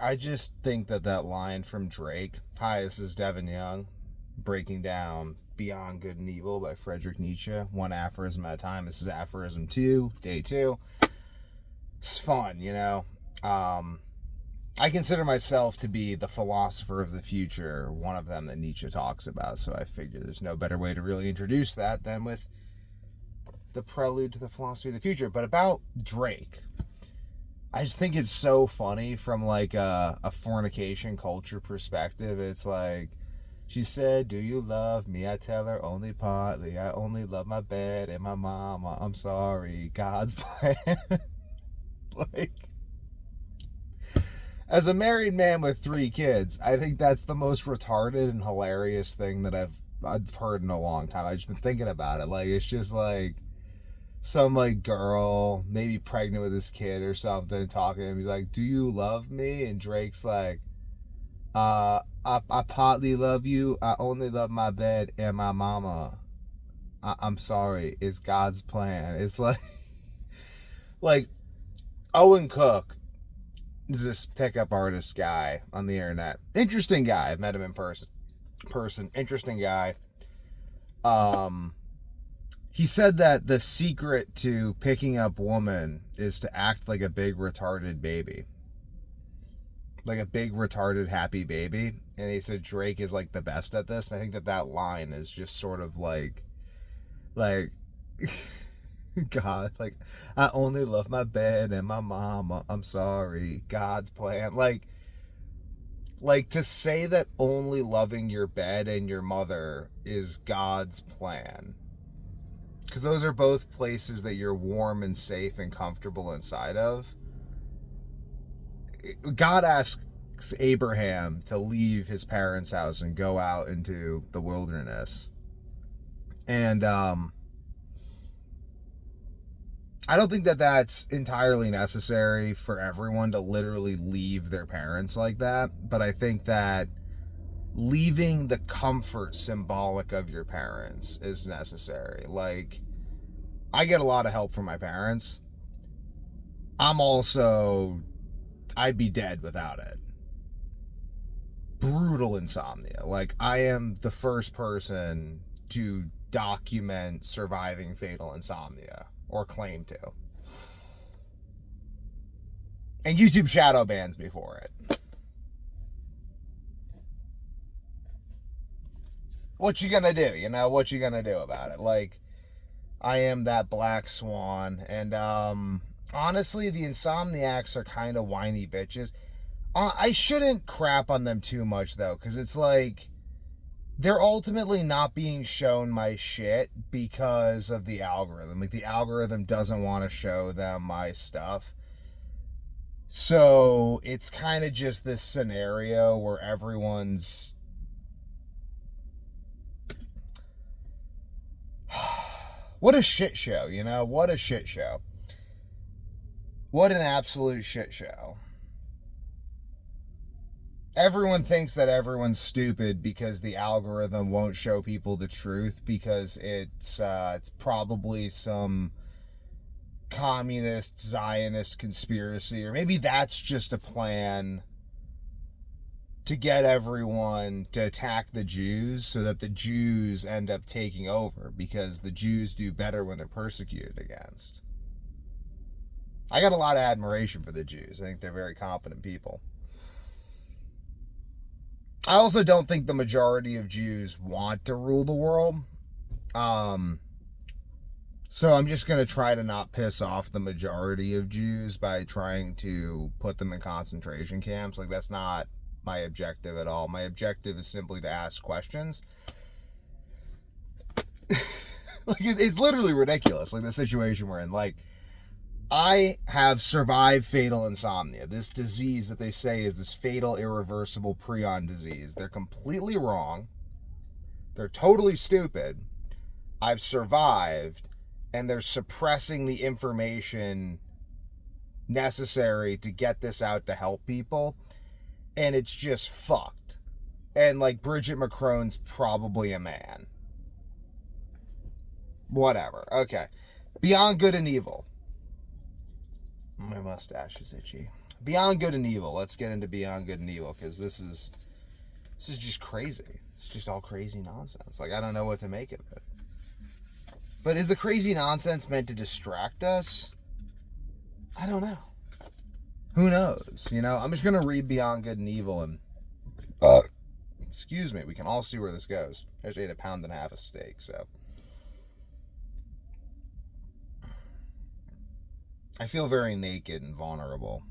I just think that line from Drake, "Hi, this is Devin Young, breaking down Beyond Good and Evil" by Friedrich Nietzsche, one aphorism at a time. This is Aphorism 2, day 2. It's fun, you know. I consider myself to be the philosopher of the future, one of them that Nietzsche talks about, so I figure there's no better way to really introduce that than with the prelude to the philosophy of the future. But about Drake, I just think it's so funny from like a fornication culture perspective. It's like, she said, "Do you love me?" I tell her, "Only partly. I only love my bed and my mama. I'm sorry, God's plan." Like, as a married man with 3 kids, I think that's the most retarded and hilarious thing that I've heard in a long time. I've just been thinking about it. Like, it's just like some like girl, maybe pregnant with this kid or something, talking to him. He's like, "Do you love me?" And Drake's like, I partly love you. I only love my bed and my mama. I'm sorry. It's God's plan." It's like Owen Cook is this pickup artist guy on the internet. Interesting guy. I've met him in person. Interesting guy. He said that the secret to picking up women is to act like a big retarded baby. Like a big retarded happy baby. And he said Drake is like the best at this. And I think that line is just sort of like God, like, "I only love my bed and my mama. I'm sorry, God's plan." Like to say that only loving your bed and your mother is God's plan, because those are both places that you're warm and safe and comfortable inside of. God asks Abraham to leave his parents' house and go out into the wilderness. And I don't think that that's entirely necessary for everyone to literally leave their parents like that. But I think that leaving the comfort symbolic of your parents is necessary. Like, I get a lot of help from my parents. I'd be dead without it. Brutal insomnia. Like, I am the first person to document surviving fatal insomnia, or claim to. And YouTube shadow bans me for it. What you gonna do? You know, what you gonna do about it? Like, I am that black swan. And honestly, the insomniacs are kind of whiny bitches. I shouldn't crap on them too much, though, because it's like, they're ultimately not being shown my shit because of the algorithm. Like, the algorithm doesn't want to show them my stuff. So it's kind of just this scenario where everyone's... What a shit show, you know? What a shit show. What an absolute shit show. Everyone thinks that everyone's stupid because the algorithm won't show people the truth, because it's probably some communist Zionist conspiracy, or maybe that's just a plan to get everyone to attack the Jews so that the Jews end up taking over, because the Jews do better when they're persecuted against. I got a lot of admiration for the Jews. I think they're very competent people. I also don't think the majority of Jews want to rule the world. So I'm just going to try to not piss off the majority of Jews by trying to put them in concentration camps. Like, that's not my objective at all. My objective is simply to ask questions. Like, it's literally ridiculous, like the situation we're in. Like, I have survived fatal insomnia, this disease that they say is this fatal, irreversible prion disease. They're completely wrong. They're totally stupid. I've survived, and they're suppressing the information necessary to get this out to help people, and it's just fucked. And, like, Bridget Macron's probably a man. Whatever. Okay. Beyond Good and Evil. My mustache is itchy. Beyond Good and Evil. Let's get into Beyond Good and Evil, because this is just crazy. It's just all crazy nonsense. Like, I don't know what to make of it. But is the crazy nonsense meant to distract us? I don't know. Who knows? You know, I'm just going to read Beyond Good and Evil and, excuse me, we can all see where this goes. I just ate 1.5 pounds of steak, so. I feel very naked and vulnerable.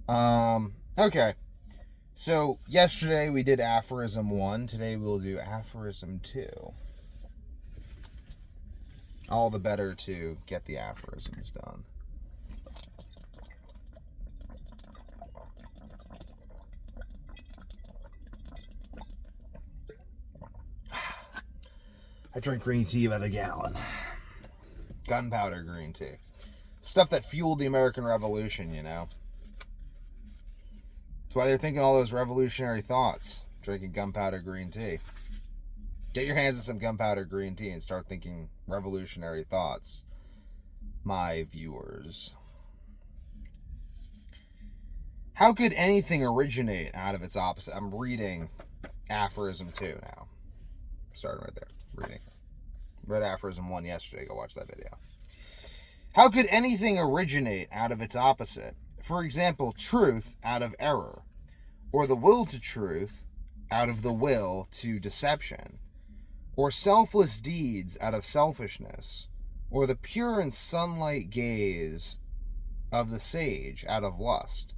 Okay. So, yesterday we did Aphorism 1. Today we'll do Aphorism 2. All the better to get the aphorisms done. I drink green tea by the gallon. Gunpowder green tea. Stuff that fueled the American Revolution, you know. That's why they're thinking all those revolutionary thoughts. Drinking gunpowder green tea. Get your hands on some gunpowder green tea and start thinking revolutionary thoughts, my viewers. How could anything originate out of its opposite? I'm reading Aphorism 2 now. Starting right there. Reading. Read Aphorism 1 yesterday. Go watch that video. How could anything originate out of its opposite? For example, truth out of error, or the will to truth out of the will to deception, or selfless deeds out of selfishness, or the pure and sunlight gaze of the sage out of lust.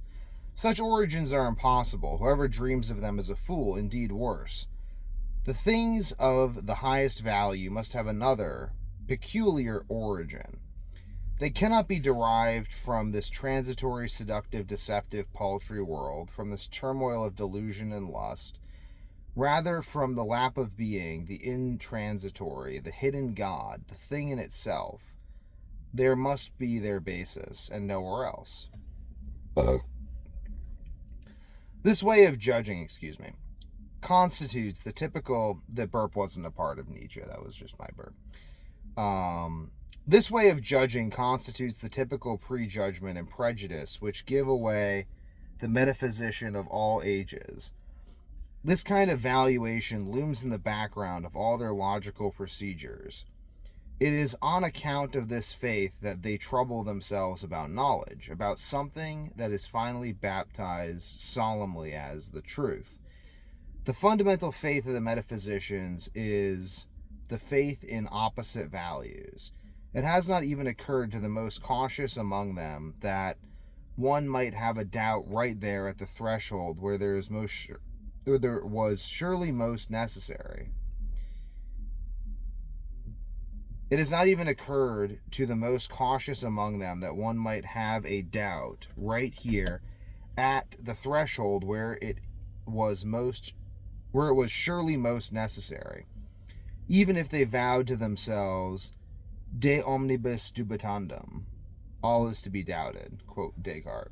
Such origins are impossible. Whoever dreams of them is a fool, indeed worse. The things of the highest value must have another, peculiar origin. They cannot be derived from this transitory, seductive, deceptive, paltry world, from this turmoil of delusion and lust, rather from the lap of being, the intransitory, the hidden God, the thing in itself. There must be their basis, and nowhere else. This way of judging, constitutes the typical... The burp wasn't a part of Nietzsche, that was just my burp. This way of judging constitutes the typical prejudgment and prejudice which give away the metaphysician of all ages. This kind of valuation looms in the background of all their logical procedures. It is on account of this faith that they trouble themselves about knowledge, about something that is finally baptized solemnly as the truth. The fundamental faith of the metaphysicians is the faith in opposite values. It has not even occurred to the most cautious among them that one might have a doubt right there at the threshold where there was surely most necessary. It has not even occurred to the most cautious among them that one might have a doubt right here at the threshold where it was surely most necessary, even if they vowed to themselves, de omnibus dubitandum, all is to be doubted, quote Descartes.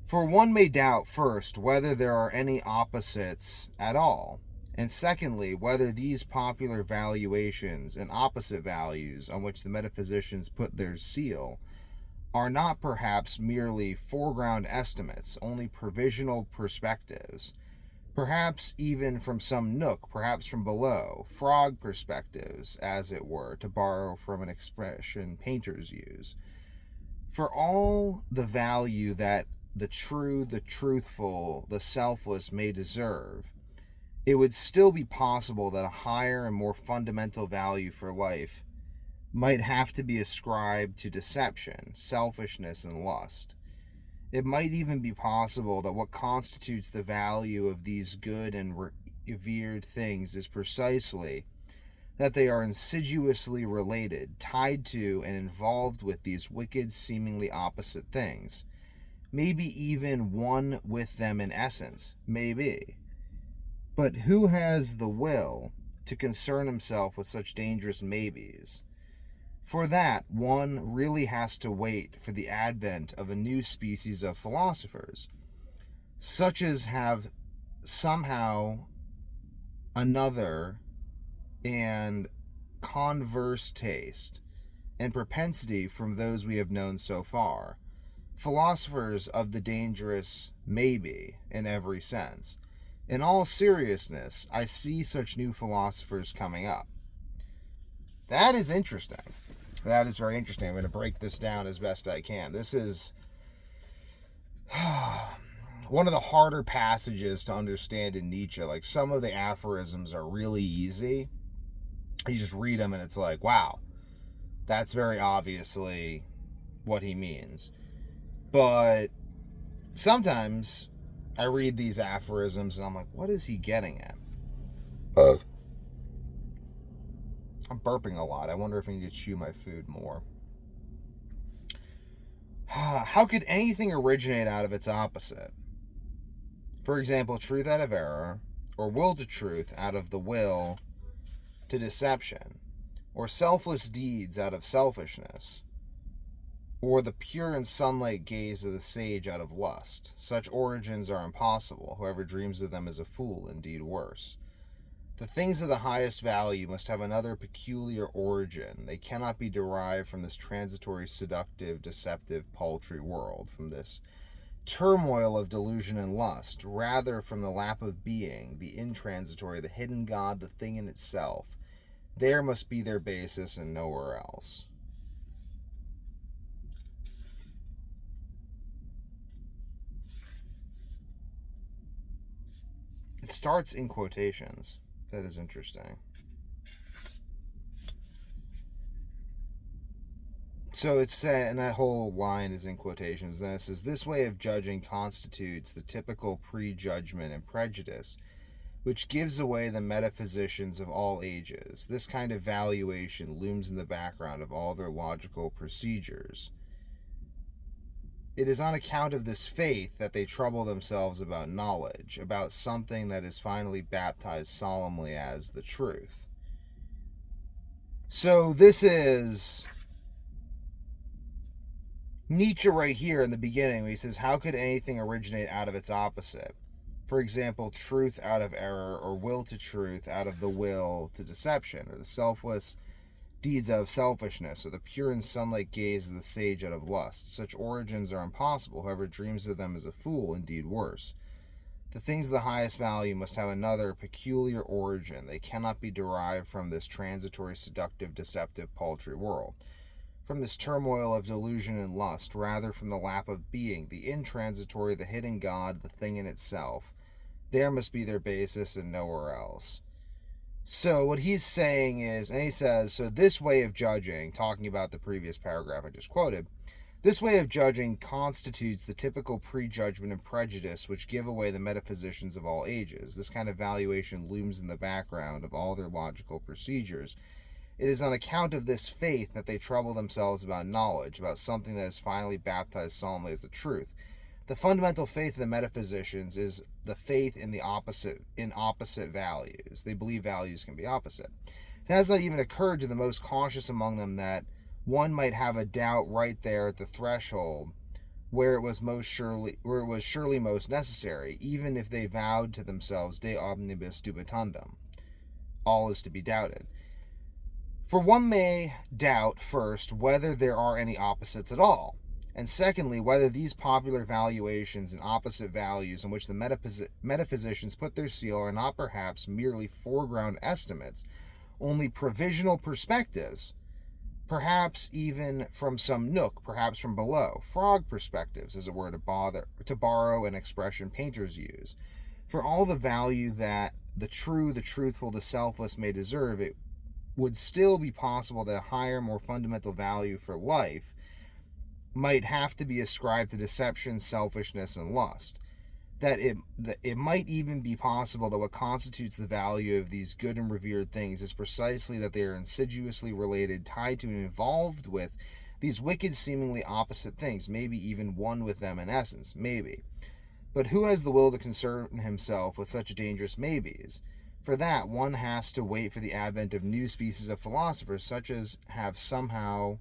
For one may doubt, first, whether there are any opposites at all, and secondly, whether these popular valuations and opposite values on which the metaphysicians put their seal are not perhaps merely foreground estimates, only provisional perspectives, perhaps even from some nook, perhaps from below, frog perspectives, as it were, to borrow from an expression painters use. For all the value that the true, the truthful, the selfless may deserve, it would still be possible that a higher and more fundamental value for life might have to be ascribed to deception, selfishness, and lust. It might even be possible that what constitutes the value of these good and revered things is precisely that they are insidiously related, tied to, and involved with these wicked, seemingly opposite things. Maybe even one with them in essence. Maybe. But who has the will to concern himself with such dangerous maybes? For that, one really has to wait for the advent of a new species of philosophers, such as have somehow another and converse taste, and propensity from those we have known so far. Philosophers of the dangerous maybe in every sense. In all seriousness, I see such new philosophers coming up. That is interesting. That is very interesting. I'm going to break this down as best I can. This is one of the harder passages to understand in Nietzsche. Like, some of the aphorisms are really easy. You just read them and it's like, wow, that's very obviously what he means. But sometimes I read these aphorisms and I'm like, what is he getting at? I'm burping a lot. I wonder if I need to chew my food more. How could anything originate out of its opposite? For example, truth out of error, or will to truth out of the will to deception, or selfless deeds out of selfishness, or the pure and sunlight gaze of the sage out of lust. Such origins are impossible. Whoever dreams of them is a fool, indeed worse. The things of the highest value must have another peculiar origin. They cannot be derived from this transitory, seductive, deceptive, paltry world, from this turmoil of delusion and lust, rather from the lap of being, the intransitory, the hidden God, the thing in itself. There must be their basis and nowhere else. It starts in quotations. That is interesting. So it's said, and that whole line is in quotations. Then it says, this way of judging constitutes the typical prejudgment and prejudice, which gives away the metaphysicians of all ages. This kind of valuation looms in the background of all their logical procedures. It is on account of this faith that they trouble themselves about knowledge, about something that is finally baptized solemnly as the truth. So this is Nietzsche right here in the beginning, where he says, how could anything originate out of its opposite? For example, truth out of error, or will to truth out of the will to deception, or the selfless deeds out of selfishness, or the pure and sunlight gaze of the sage out of lust. Such origins are impossible. Whoever dreams of them is a fool, indeed worse. The things of the highest value must have another peculiar origin. They cannot be derived from this transitory, seductive, deceptive, paltry world, from this turmoil of delusion and lust, rather from the lap of being, the intransitory, the hidden God, the thing in itself. There must be their basis and nowhere else. So what he's saying is, and he says, so this way of judging, talking about the previous paragraph I just quoted, this way of judging constitutes the typical prejudgment and prejudice which give away the metaphysicians of all ages. This kind of valuation looms in the background of all their logical procedures. It is on account of this faith that they trouble themselves about knowledge, about something that is finally baptized solemnly as the truth. The fundamental faith of the metaphysicians is the faith in opposite values. They believe values can be opposite. It has not even occurred to the most cautious among them that one might have a doubt right there at the threshold where it was surely most necessary, even if they vowed to themselves de omnibus dubitandum. All is to be doubted. For one may doubt, first, whether there are any opposites at all, and secondly, whether these popular valuations and opposite values in which the metaphysicians put their seal are not perhaps merely foreground estimates, only provisional perspectives, perhaps even from some nook, perhaps from below, frog perspectives, as it were, to borrow an expression painters use. For all the value that the true, the truthful, the selfless may deserve, it would still be possible that a higher, more fundamental value for life might have to be ascribed to deception, selfishness, and lust. That it might even be possible that what constitutes the value of these good and revered things is precisely that they are insidiously related, tied to, and involved with these wicked, seemingly opposite things, maybe even one with them in essence, maybe. But who has the will to concern himself with such dangerous maybes? For that, one has to wait for the advent of new species of philosophers, such as have somehow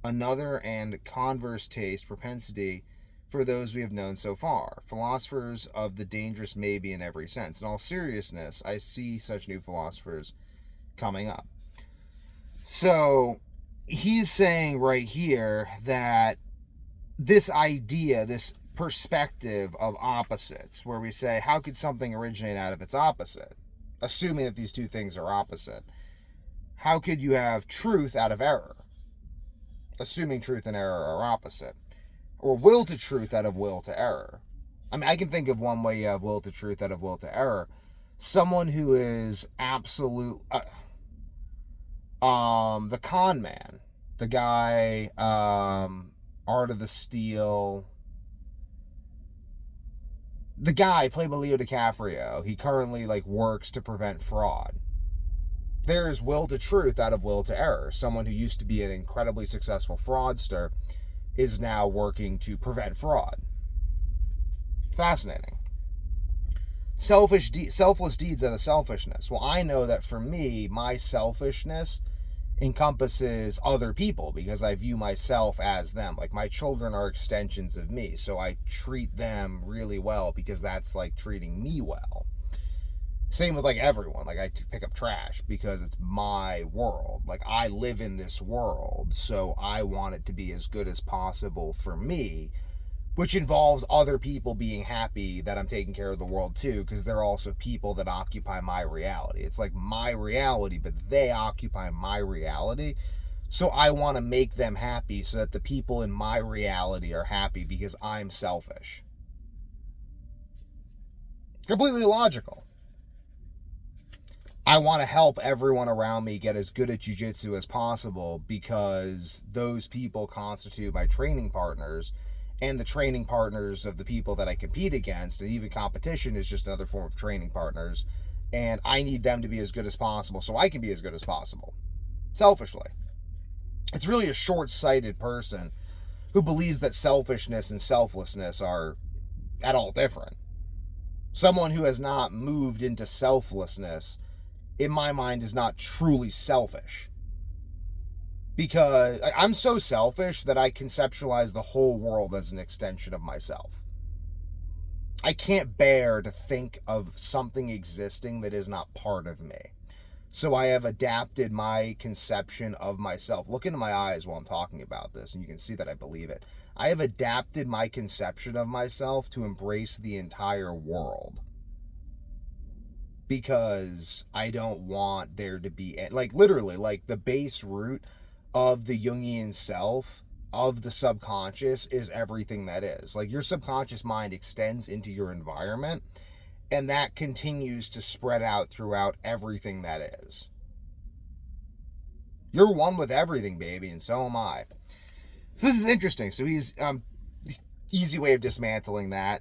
another and converse taste, propensity for those we have known so far. Philosophers of the dangerous maybe in every sense. In all seriousness, I see such new philosophers coming up. So, he's saying right here that this idea, this perspective of opposites, where we say, how could something originate out of its opposite? Assuming that these two things are opposite. How could you have truth out of error? Assuming truth and error are opposite. Or will to truth out of will to error. I mean, I can think of one way you have will to truth out of will to error. Someone who is absolute, the con man, the guy, Art of the Steal, the guy played by Leo DiCaprio. He currently works to prevent fraud. There's will to truth out of will to error. Someone who used to be an incredibly successful fraudster is now working to prevent fraud. Fascinating. Selfless deeds out of selfishness. Well, I know that for me, my selfishness encompasses other people because I view myself as them. My children are extensions of me, so I treat them really well because that's treating me well. Same with everyone. I pick up trash because it's my world. I live in this world, so I want it to be as good as possible for me, which involves other people being happy that I'm taking care of the world too, because they're also people that occupy my reality. It's my reality, but they occupy my reality. So I want to make them happy so that the people in my reality are happy because I'm selfish. Completely logical. I want to help everyone around me get as good at jiu-jitsu as possible because those people constitute my training partners and the training partners of the people that I compete against, and even competition is just another form of training partners, and I need them to be as good as possible so I can be as good as possible. Selfishly. It's really a short-sighted person who believes that selfishness and selflessness are at all different. Someone who has not moved into selflessness, in my mind, is not truly selfish. Because I'm so selfish that I conceptualize the whole world as an extension of myself. I can't bear to think of something existing that is not part of me. So I have adapted my conception of myself. Look into my eyes while I'm talking about this, and you can see that I believe it. I have adapted my conception of myself to embrace the entire world. Because I don't want there to be, literally, the base root of the Jungian self, of the subconscious, is everything that is. Your subconscious mind extends into your environment, and that continues to spread out throughout everything that is. You're one with everything, baby, and so am I. So this is interesting. So he's, easy way of dismantling that.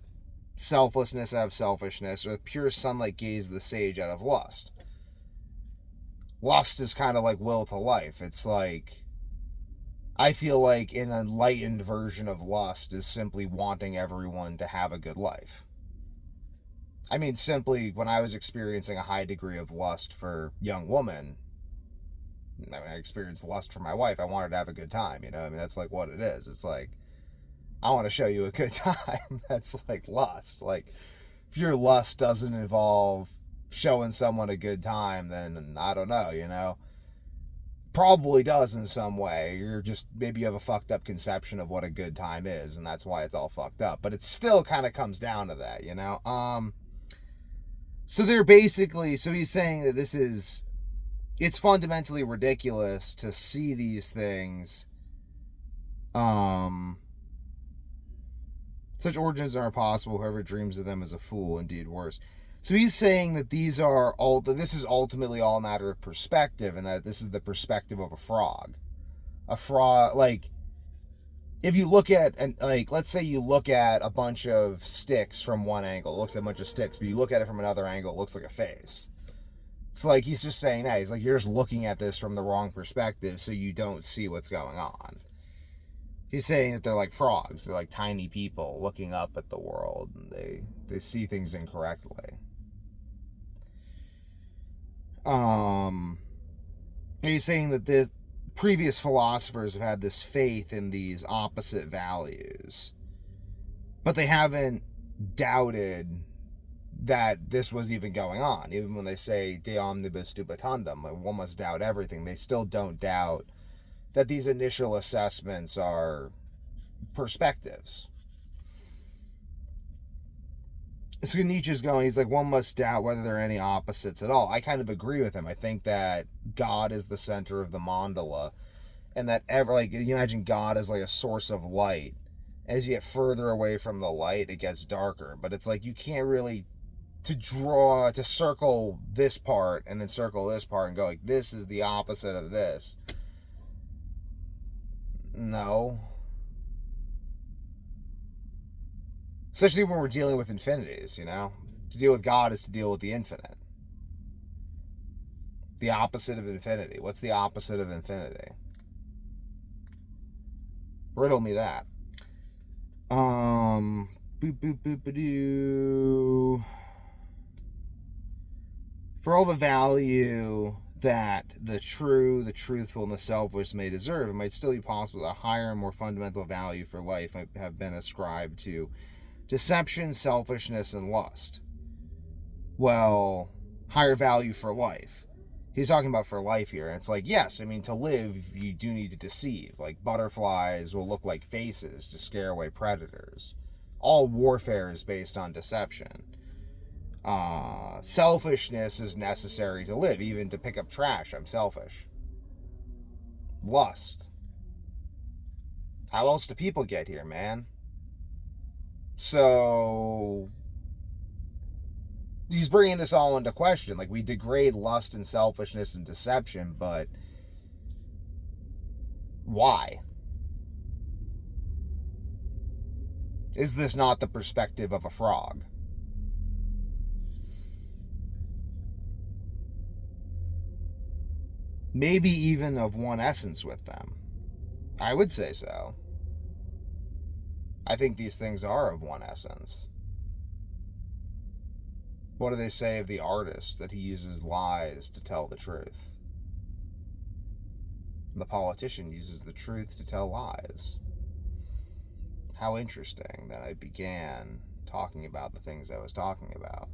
Selflessness out of selfishness, or pure sunlight gaze of the sage out of lust. Lust is kind of like will to life. It's I feel an enlightened version of lust is simply wanting everyone to have a good life. I mean, simply, when I was experiencing a high degree of lust for young women, I experienced lust for my wife. I wanted to have a good time, that's what it is. It's I want to show you a good time. That's lust. If your lust doesn't involve showing someone a good time, then I don't know, probably does in some way. You're just, maybe you have a fucked up conception of what a good time is, and that's why it's all fucked up. But it still kind of comes down to that, So they're basically, so he's saying that it's fundamentally ridiculous to see these things, such origins are impossible. Whoever dreams of them is a fool, indeed worse. So he's saying that this is ultimately all a matter of perspective, and that this is the perspective of a frog. A frog, if you look at, let's say you look at a bunch of sticks from one angle, it looks like a bunch of sticks, but you look at it from another angle, it looks like a face. It's he's just saying that. He's you're just looking at this from the wrong perspective, so you don't see what's going on. He's saying that they're like frogs. They're tiny people looking up at the world, and they see things incorrectly. He's saying that the previous philosophers have had this faith in these opposite values, but they haven't doubted that this was even going on. Even when they say de omnibus dubitandum, one must doubt everything, they still don't doubt that these initial assessments are perspectives. So Nietzsche's going, he's like, one must doubt whether there are any opposites at all. I kind of agree with him. I think that God is the center of the mandala, and that you imagine God as like a source of light. As you get further away from the light, it gets darker. But it's like you can't really to circle this part and then circle this part and go like, this is the opposite of this. No. Especially when we're dealing with infinities, you know? To deal with God is to deal with the infinite. The opposite of infinity. What's the opposite of infinity? Riddle me that. Boop, boop, boop, ba-doo. For all the value that the true, the truthful, and the selfish may deserve, it might still be possible that a higher and more fundamental value for life might have been ascribed to deception, selfishness, and lust. Well, higher value for life. He's talking about for life here. And it's like, yes, I mean, to live, you do need to deceive. Like, butterflies will look like faces to scare away predators. All warfare is based on deception. Selfishness is necessary to live. Even to pick up trash, I'm selfish. Lust. How else do people get here, man? So he's bringing this all into question. Like, we degrade lust and selfishness and deception, but why? Is this not the perspective of a frog? Maybe even of one essence with them. I would say so. I think these things are of one essence. What do they say of the artist? That he uses lies to tell the truth. And the politician uses the truth to tell lies. How interesting that I began talking about the things I was talking about.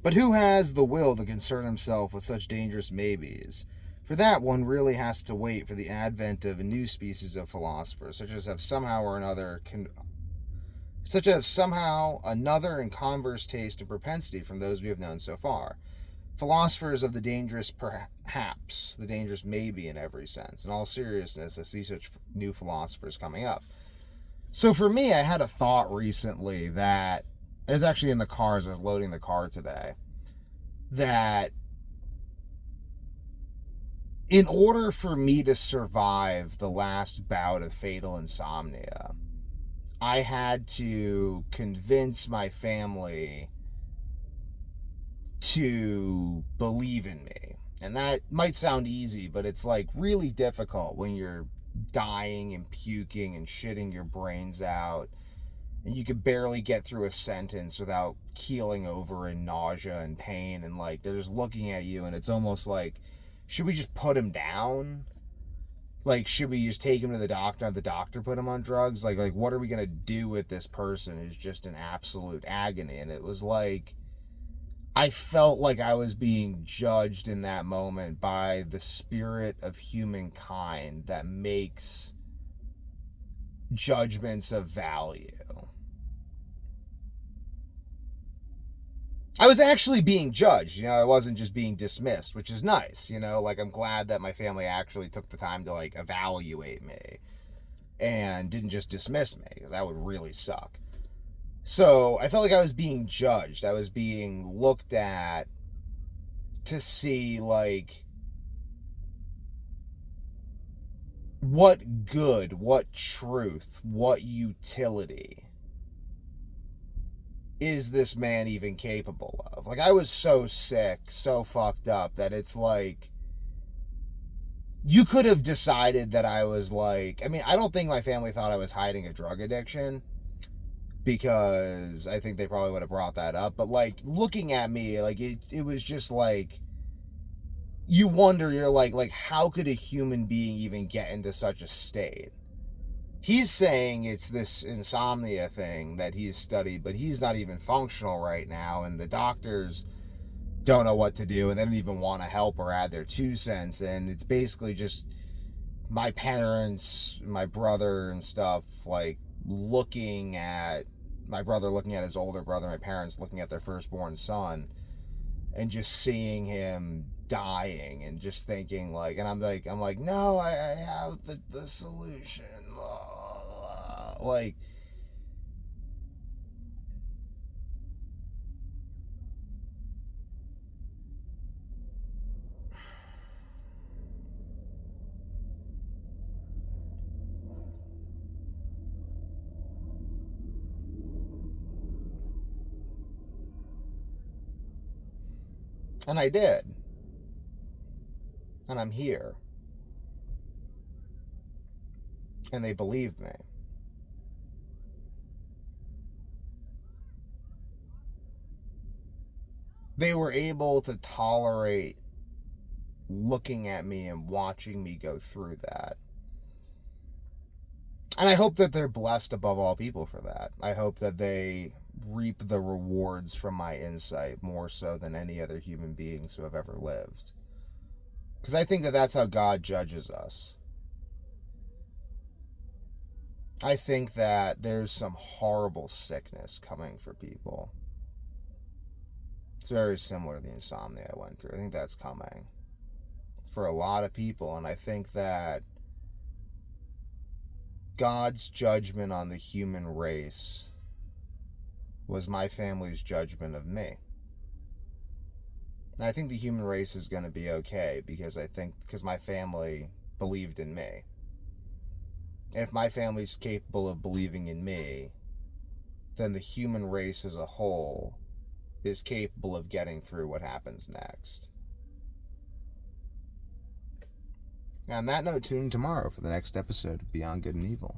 But who has the will to concern himself with such dangerous maybes? For that, one really has to wait for the advent of a new species of philosophers, such as have somehow another and converse taste and propensity from those we have known so far. Philosophers of the dangerous perhaps, the dangerous maybe in every sense. In all seriousness, I see such new philosophers coming up. So for me, I had a thought recently that, it was actually in the car as I was loading the car today, that in order for me to survive the last bout of fatal insomnia, I had to convince my family to believe in me. And that might sound easy, but it's like really difficult when you're dying and puking and shitting your brains out, and you could barely get through a sentence without keeling over in nausea and pain, and like they're just looking at you, and it's almost like, should we just put him down? Like, should we just take him to the doctor, have the doctor put him on drugs? Like what are we gonna do with this person who's just in absolute agony? And it was like, I felt like I was being judged in that moment by the spirit of humankind that makes judgments of value. I was actually being judged, you know, I wasn't just being dismissed, which is nice, you know, like I'm glad that my family actually took the time to like evaluate me and didn't just dismiss me, because that would really suck. So I felt like I was being judged. I was being looked at to see like what good, what truth, what utility is this man even capable of? Like, I was so sick, so fucked up that it's like, you could have decided that I was like, I mean, I don't think my family thought I was hiding a drug addiction, because I think they probably would have brought that up. But like, looking at me, like it was just like, you wonder, you're like how could a human being even get into such a state? He's saying it's this insomnia thing that he's studied, but he's not even functional right now, and the doctors don't know what to do, and they don't even want to help or add their 2 cents. And it's basically just my parents, my brother and stuff, like looking at my brother looking at his older brother, my parents looking at their firstborn son, and just seeing him dying and just thinking like, and I'm like, no, I have the solution. Like, and I did. And I'm here. And they believed me. They were able to tolerate looking at me and watching me go through that. And I hope that they're blessed above all people for that. I hope that they reap the rewards from my insight more so than any other human beings who have ever lived. Because I think that that's how God judges us. I think that there's some horrible sickness coming for people. It's very similar to the insomnia I went through. I think that's coming for a lot of people. And I think that God's judgment on the human race was my family's judgment of me. And I think the human race is going to be okay because my family believed in me. And if my family's capable of believing in me, then the human race as a whole is capable of getting through what happens next. And on that note, tune in tomorrow for the next episode of Beyond Good and Evil.